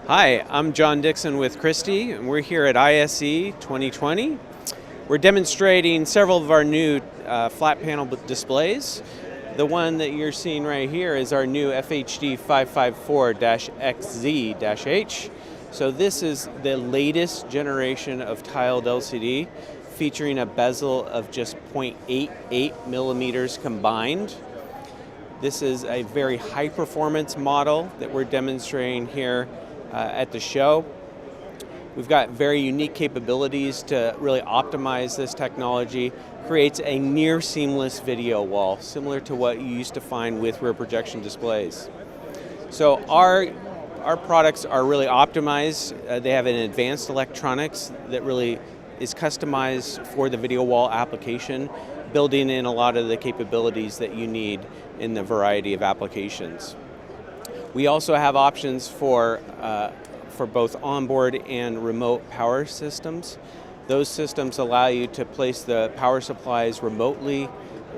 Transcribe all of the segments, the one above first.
Hi, I'm John Dixon with Christie, and we're here at ISE 2020. We're demonstrating several of our new flat panel displays. The one that you're seeing right here is our new FHD554-XZ-H. So this is the latest generation of tiled LCD, featuring a bezel of just 0.88 millimeters combined. This is a very high performance model that we're demonstrating here at the show. We've got very unique capabilities to really optimize this technology. Creates a near seamless video wall, similar to what you used to find with rear projection displays. So our products are really optimized. They have an advanced electronics that really is customized for the video wall application, building in a lot of the capabilities that you need in the variety of applications. We also have options for both onboard and remote power systems. Those systems allow you to place the power supplies remotely,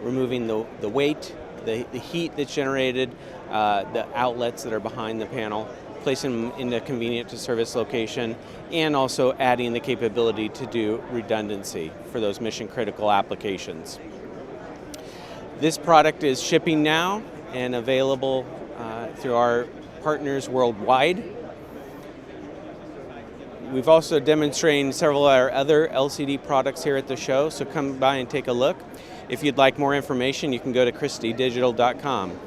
removing the weight, the heat that's generated, the outlets that are behind the panel, placing them in a convenient to service location, and also adding the capability to do redundancy for those mission critical applications. This product is shipping now and available through our partners worldwide. We've also demonstrated several of our other LCD products here at the show, so come by and take a look. If you'd like more information, you can go to christiedigital.com.